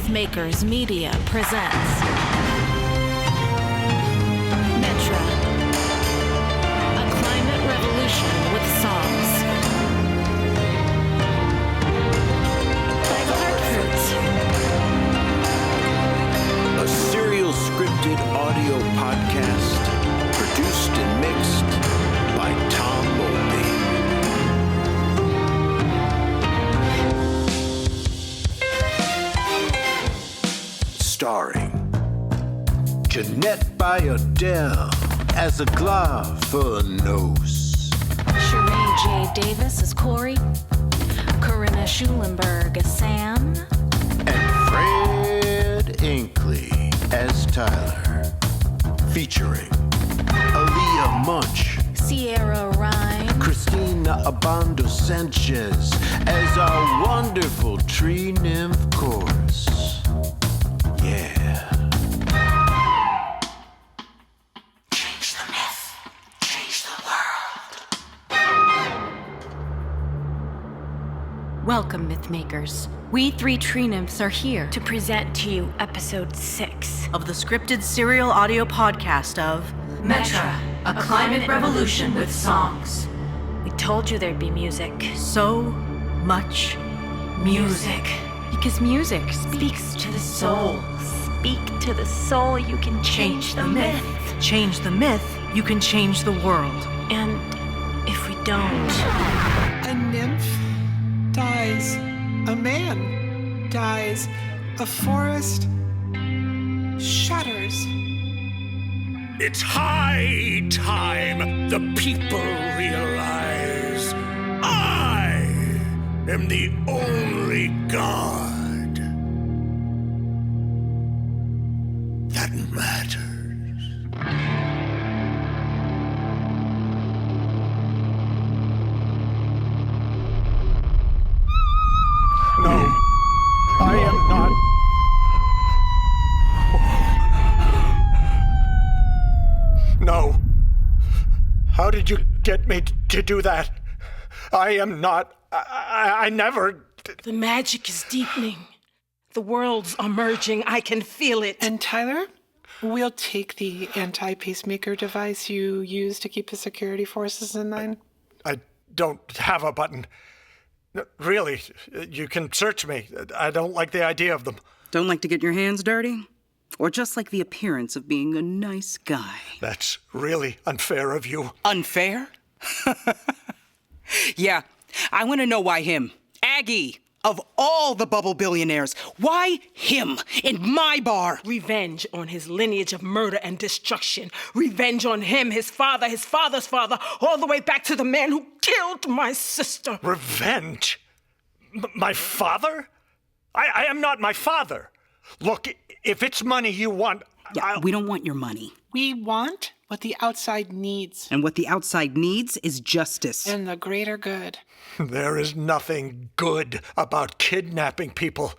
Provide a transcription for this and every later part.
MythMakers Media presents Metra, a climate revolution with songs. By Hartford. A serial scripted audio podcast produced and mixed by Tom Mulvey. Starring Jeannette Bayardelle as Aglaphonos, Cherrye J. Davis as Corey, Corinna Schulenburg as Sam, and Fred Inkley as Tyler, featuring Alia Munsch, Sierra Rein, Cristina Obando Sanchez as our wonderful tree nymph chorus. Yeah. Change the myth. Change the world. Welcome, MythMakers. We three tree nymphs are here to present to you episode 6 of the scripted serial audio podcast of Metra, a climate revolution with songs. We told you there'd be music. So much music. Because music speaks to the soul. Speak to the soul, you can change the myth. Change the myth, you can change the world. And if we don't... A nymph dies. A man dies. A forest shatters. It's high time the people realize I am the only God that matters. No, I am not. No. How did you get me to do that? I am not. I never. The magic is deepening. The worlds are merging. I can feel it. And Tyler, we'll take the anti-pacemaker device you use to keep the security forces in line. I don't have a button. Really, you can search me. I don't like the idea of them. Don't like to get your hands dirty? Or just like the appearance of being a nice guy? That's really unfair of you. Unfair? Yeah, I want to know why him. Aggie, of all the bubble billionaires, why him in my bar? Revenge on his lineage of murder and destruction. Revenge on him, his father's father, all the way back to the man who killed my sister. Revenge? My father? I am not my father. Look, if it's money you want, Yeah, we don't want your money. We want what the outside needs. And what the outside needs is justice. And the greater good. There is nothing good about kidnapping people.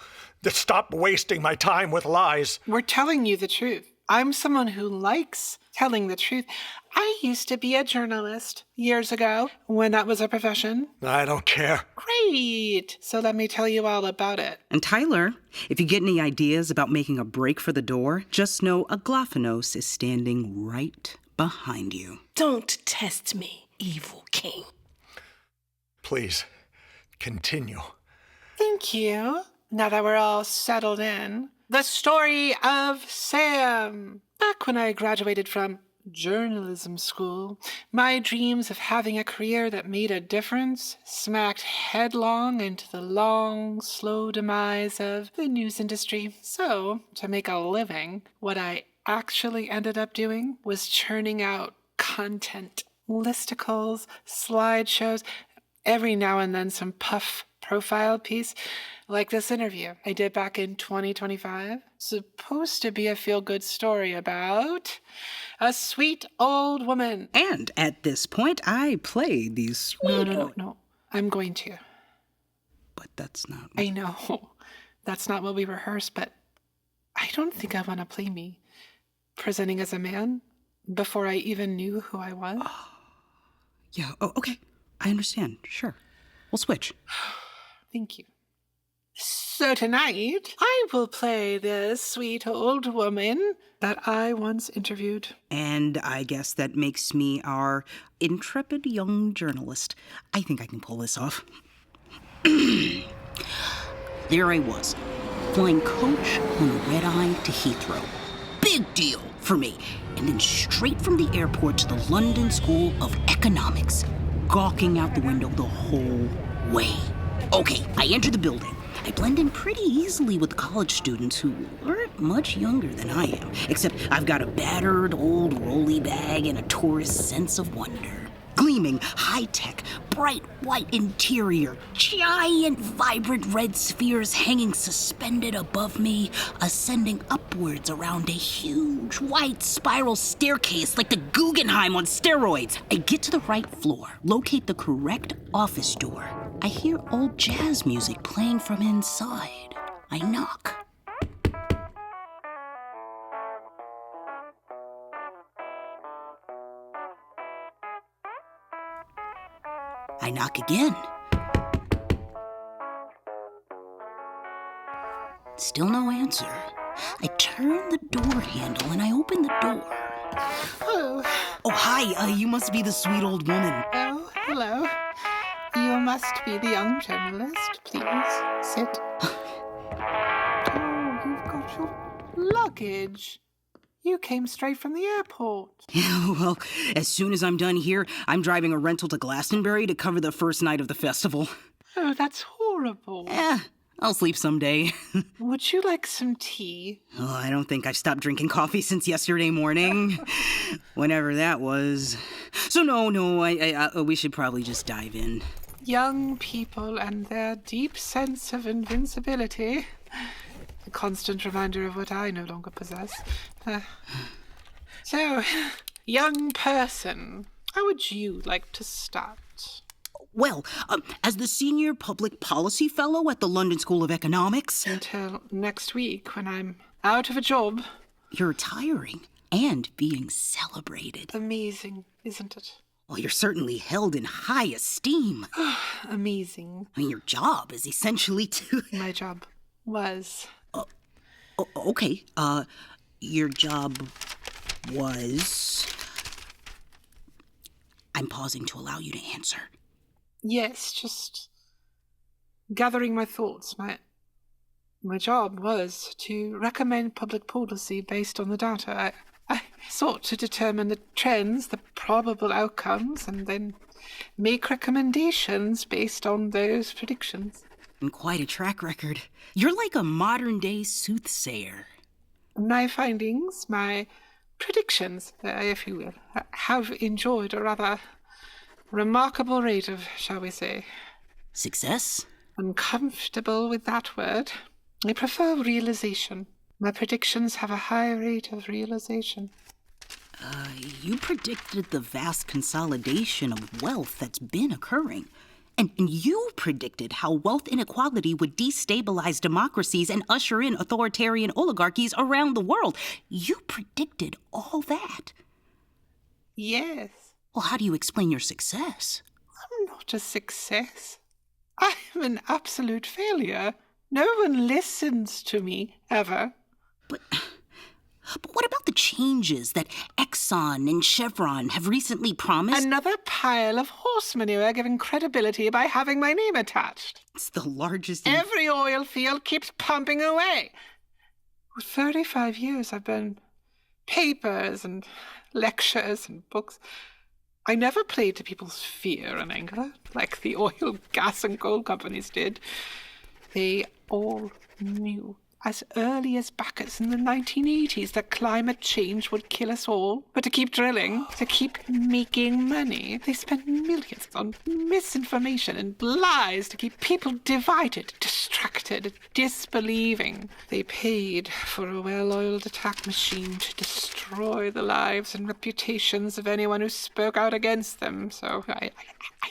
Stop wasting my time with lies. We're telling you the truth. I'm someone who likes telling the truth. I used to be a journalist years ago when that was a profession. I don't care. Great. So let me tell you all about it. And Tyler, if you get any ideas about making a break for the door, just know Aglaphonos is standing right behind you. Don't test me, evil king. Please, continue. Thank you. Now that we're all settled in, the story of Sam. Back when I graduated from journalism school, my dreams of having a career that made a difference smacked headlong into the long, slow demise of the news industry. So, to make a living, what I actually ended up doing was churning out content, listicles, slideshows, every now and then some puff profile piece, like this interview I did back in 2025. Supposed to be a feel-good story about a sweet old woman. And at this point, I played these sweet... No. I'm going to. But that's not... I know. That's not what we rehearsed, but I don't think I want to play me presenting as a man before I even knew who I was. Yeah, oh, okay. I understand. Sure. We'll switch. Thank you. So tonight, I will play the sweet old woman that I once interviewed. And I guess that makes me our intrepid young journalist. I think I can pull this off. There I was, flying coach on a red-eye to Heathrow. Big deal for me. And then straight from the airport to the London School of Economics, gawking out the window the whole way. Okay, I enter the building. I blend in pretty easily with college students who aren't much younger than I am, except I've got a battered old rolly bag and a tourist sense of wonder. Gleaming, high-tech, bright white interior, giant vibrant red spheres hanging suspended above me, ascending upwards around a huge white spiral staircase like the Guggenheim on steroids. I get to the right floor, locate the correct office door. I hear old jazz music playing from inside. I knock. I knock again. Still no answer. I turn the door handle and I open the door. Oh, Hi, you must be the sweet old woman. oh, hello. You must be the young journalist. Please, sit. Oh, you've got your luggage. You came straight from the airport. Well, as soon as I'm done here, I'm driving a rental to Glastonbury to cover the first night of the festival. Oh, that's horrible. I'll sleep someday. Would you like some tea? Oh, I don't think I've stopped drinking coffee since yesterday morning. Whenever that was. So no, we should probably just dive in. Young people and their deep sense of invincibility. A constant reminder of what I no longer possess. So, young person, how would you like to start? Well, as the senior public policy fellow at the London School of Economics. Until next week, when I'm out of a job. You're retiring and being celebrated. Amazing, isn't it? Well, you're certainly held in high esteem. Amazing. I mean, your job is essentially to... My job was... Okay, your job was... I'm pausing to allow you to answer. Yes, just gathering my thoughts. My job was to recommend public policy based on the data. I sought to determine the trends, the probable outcomes, and then make recommendations based on those predictions. And quite a track record. You're like a modern-day soothsayer. My findings, my predictions, if you will, have enjoyed a rather remarkable rate of, shall we say... Success? I'm comfortable with that word. I prefer realization. My predictions have a high rate of realization. You predicted the vast consolidation of wealth that's been occurring. And you predicted how wealth inequality would destabilize democracies and usher in authoritarian oligarchies around the world. You predicted all that. Yes. Well, how do you explain your success? I'm not a success. I'm an absolute failure. No one listens to me, ever. But what about the changes that Exxon and Chevron have recently promised? Another pile of horse manure given credibility by having my name attached. It's the largest... Every oil field keeps pumping away. For 35 years, I've been papers and lectures and books. I never played to people's fear and anger like the oil, gas, and coal companies did. They all knew as early as back in the 1980s that climate change would kill us all. But to keep drilling, to keep making money, they spent millions on misinformation and lies to keep people divided, distracted, disbelieving. They paid for a well-oiled attack machine to destroy the lives and reputations of anyone who spoke out against them. So I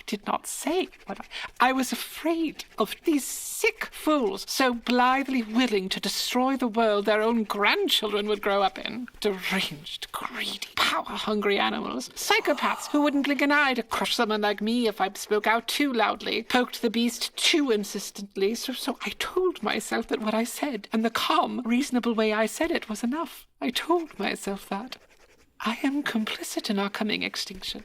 did not say what I was afraid of these sick fools so blithely willing to to destroy the world their own grandchildren would grow up in. Deranged, greedy, power-hungry animals. Psychopaths who wouldn't blink an eye to crush someone like me if I spoke out too loudly, poked the beast too insistently. So I told myself that what I said, and the calm, reasonable way I said it, was enough. I told myself that. I am complicit in our coming extinction.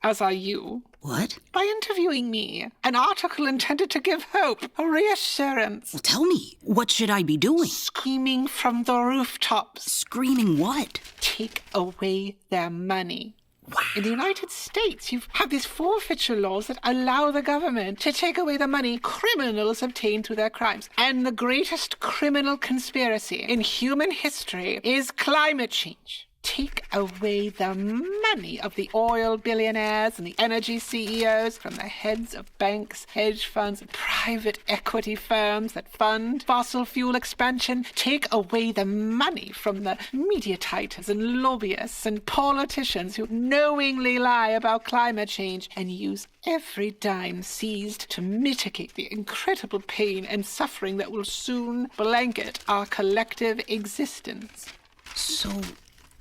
As are you. What? By interviewing me. An article intended to give hope, a reassurance. Well, tell me, what should I be doing? Screaming from the rooftops. Screaming what? Take away their money. Wow. In the United States, you have these forfeiture laws that allow the government to take away the money criminals obtain through their crimes. And the greatest criminal conspiracy in human history is climate change. Take away the money of the oil billionaires and the energy CEOs from the heads of banks, hedge funds, and private equity firms that fund fossil fuel expansion. Take away the money from the media titans and lobbyists and politicians who knowingly lie about climate change and use every dime seized to mitigate the incredible pain and suffering that will soon blanket our collective existence. So,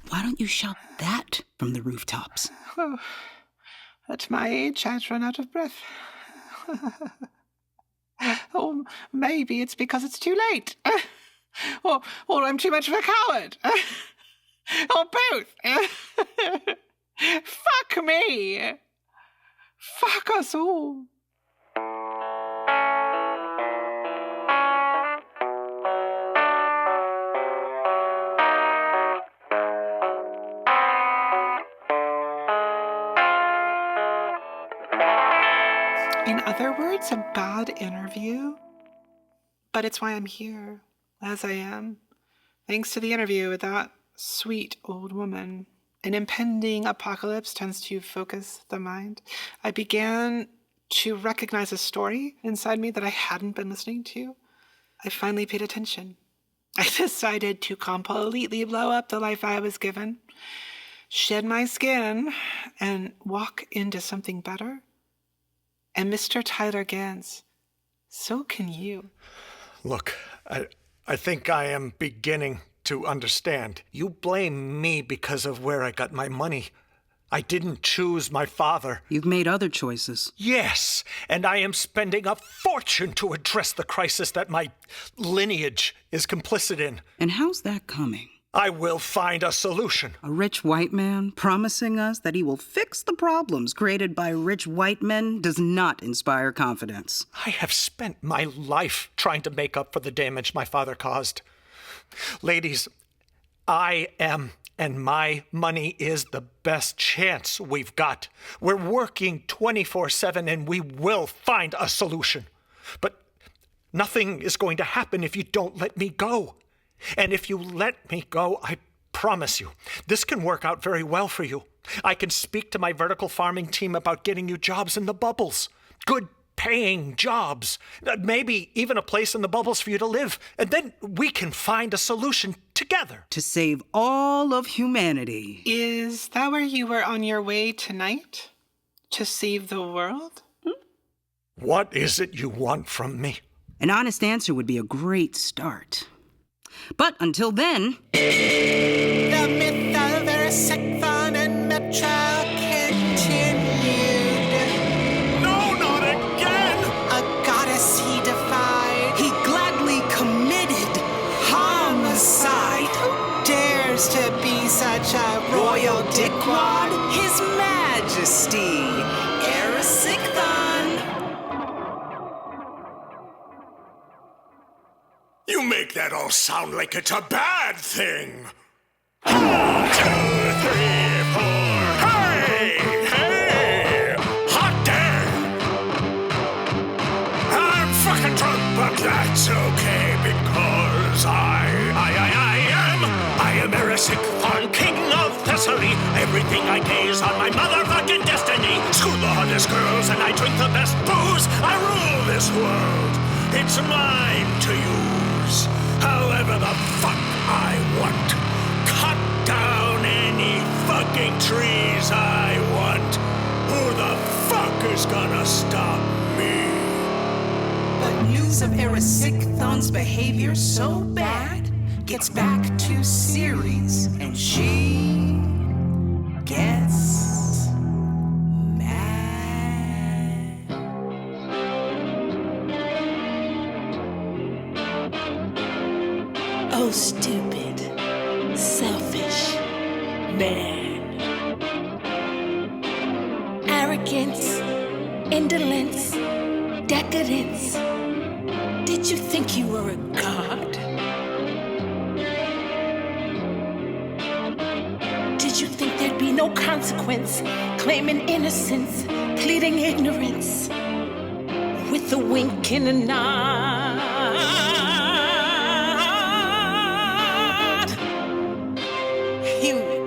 why don't you shout that from the rooftops? Oh, at my age, I'd run out of breath. Or maybe it's because it's too late. Or I'm too much of a coward. Or both. Fuck me. Fuck us all. In other words, a bad interview. But it's why I'm here, as I am, thanks to the interview with that sweet old woman. An impending apocalypse tends to focus the mind. I began to recognize a story inside me that I hadn't been listening to. I finally paid attention. I decided to completely blow up the life I was given, shed my skin, and walk into something better. And Mr. Tyler Gans, so can you. Look, I think I am beginning to understand. You blame me because of where I got my money. I didn't choose my father. You've made other choices. Yes, and I am spending a fortune to address the crisis that my lineage is complicit in. And how's that coming? I will find a solution. A rich white man promising us that he will fix the problems created by rich white men does not inspire confidence. I have spent my life trying to make up for the damage my father caused. Ladies, I am, and my money is the best chance we've got. We're working 24/7 and we will find a solution. But nothing is going to happen if you don't let me go. And if you let me go, I promise you, this can work out very well for you. I can speak to my vertical farming team about getting you jobs in the bubbles. Good paying jobs. Maybe even a place in the bubbles for you to live. And then we can find a solution together. To save all of humanity. Is that where you were on your way tonight? To save the world? What is it you want from me? An honest answer would be a great start. But until then... The myth of Erysicthon and Metra continued. No, not again! A goddess he defied. He gladly committed homicide. Who dares to be such a royal dickwad? His Majesty, Erysicthon. You make that all sound like it's a bad thing. 1, 2, 3, 4. Hey! Hey! Hot damn! I'm fucking drunk, but that's okay because I am Erysicthon, king of Thessaly. Everything I gaze on my motherfucking destiny. Screw the hottest girls and I drink the best booze. I rule this world. It's mine to use however the fuck I want. Cut down any fucking trees I want. Who the fuck is gonna stop me? But News of Erysicthon's behavior so bad gets back to Ceres, and she gets mad. Oh, stupid, selfish man. Arrogance, indolence, decadence. Did you think you were a god? Did you think there'd be no consequence, claiming innocence, pleading ignorance, with a wink and a nod? Human.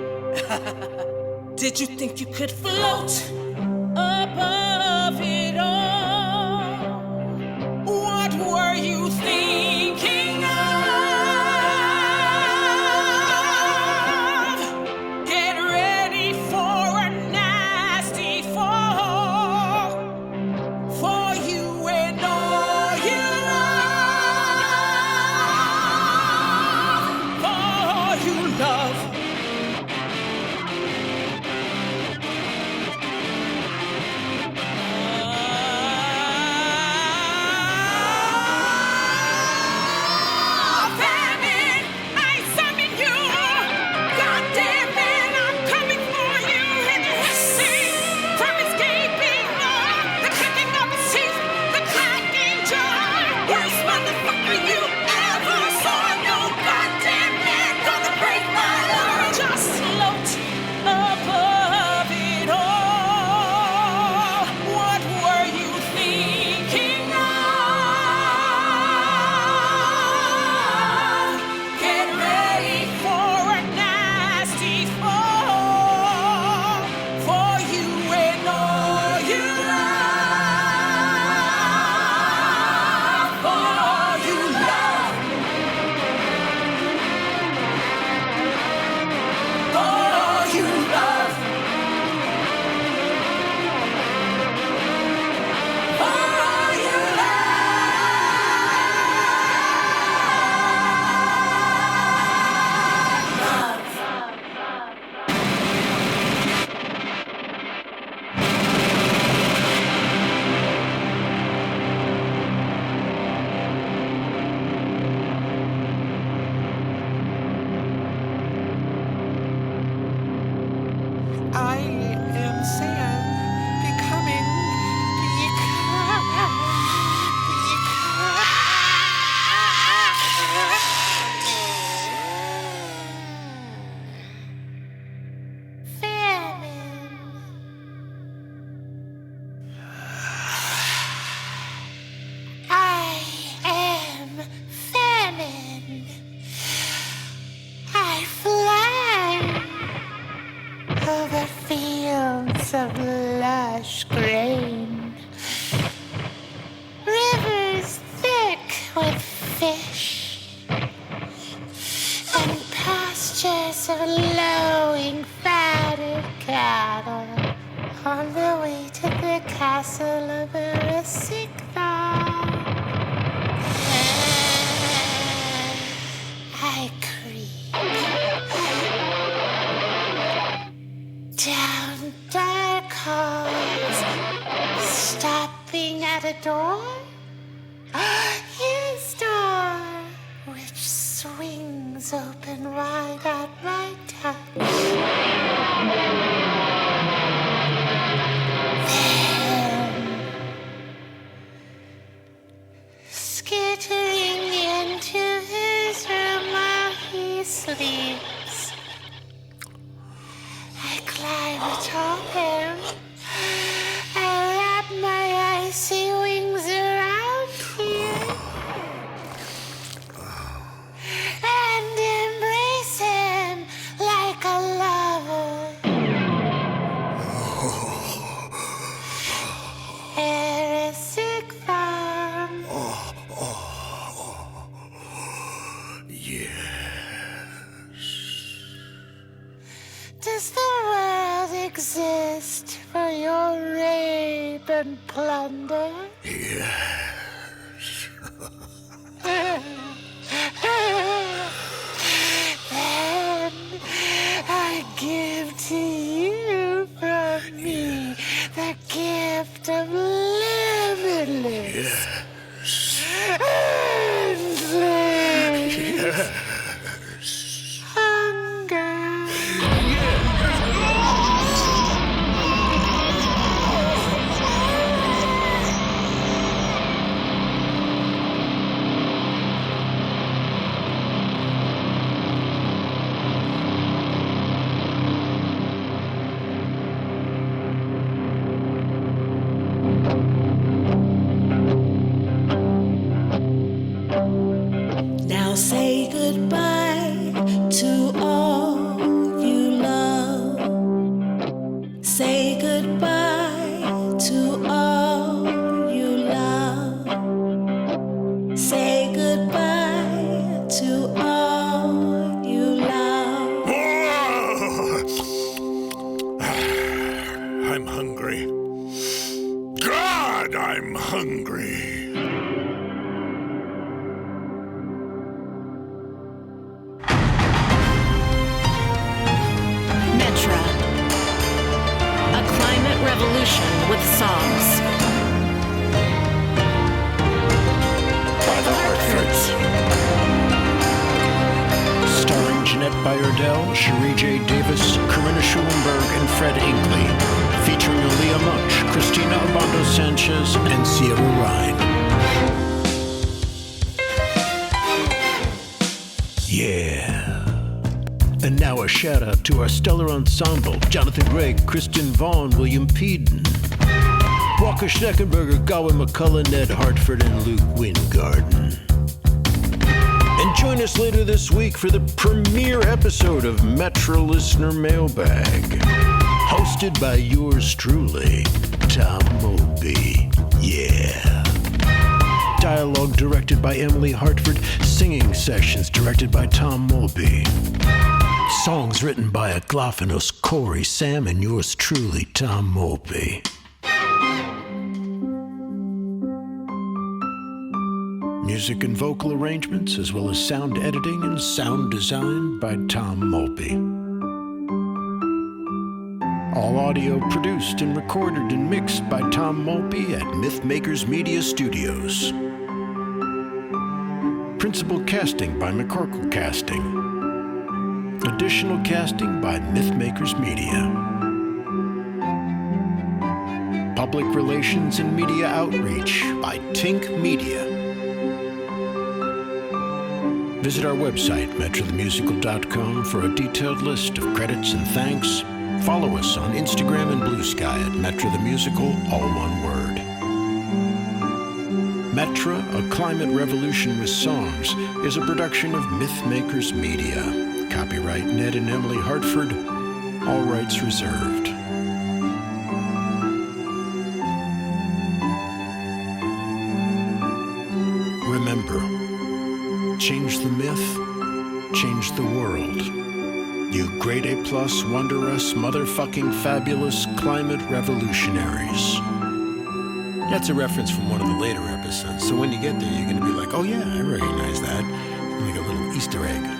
Did you think you could float above it all? What were you thinking of? Get ready for a nasty fall, for you and all you love, for you love. Famine, I summon you. Goddamn man, I'm coming for you. And the hissing from escaping more. The clicking of his teeth, the clacking jaw. Worst motherfucker you ever saw. No goddamn man gonna break my law. Just float above it all. What were you thinking of? Get ready for a nasty fall, for you and all you love, for you love, for you love, for you I am Sam, becoming I am Famine. I fly over fields of lush grain, rivers thick with fish, and pastures of lowing fatted cattle on the way to the castle of Erysicthon. I creep down dark halls, stopping at a door, his door, which swings open wide at my touch. Then, skittering into his room while he sleeps, I climb atop him. I wrap my icy wings around him and embrace him like a lover. Erysicthon. Does the world exist for your rape and plunder? Yes. revolution with songs. By the Hartfords. Starring Jeannette Bayardelle, Cherrye J. Davis, Corinna Schulenburg, and Fred Inkley. Featuring Alia, Munsch, Cristina, Obando, Sanchez, and Rein. Yeah. And now a shout out to our stellar ensemble: Jonathan Gregg, Kristen Vaughn, William Peden, Walker Schneckenberger, Gawain McCullough, Ned Hartford, and Luke Wingarden. And join us later this week for the premiere episode of Metra Listener Mailbag, hosted by yours truly, Tom Moby. Yeah. Dialogue directed by Emily Hartford. Singing sessions directed by Tom Moby. Songs written by Aglaphonos, Corey, Sam, and yours truly, Tom Moby. Music and vocal arrangements, as well as sound editing and sound design by Tom Moby. All audio produced and recorded and mixed by Tom Moby at MythMakers Media Studios. Principal casting by McCorkle Casting. Additional casting by MythMakers Media. Public Relations and Media Outreach by Tink Media. Visit our website, metrothemusical.com, for a detailed list of credits and thanks. Follow us on Instagram and Bluesky at Metra the Musical, all one word. Metra, A Climate Revolution with Songs, is a production of MythMakers Media. Copyright Ned and Emily Hartford, all rights reserved. Remember, change the myth, change the world. You grade A+, wonder us, motherfucking fabulous climate revolutionaries. That's a reference from one of the later episodes, so when you get there, you're gonna be like, oh yeah, I recognize that. Like a little Easter egg.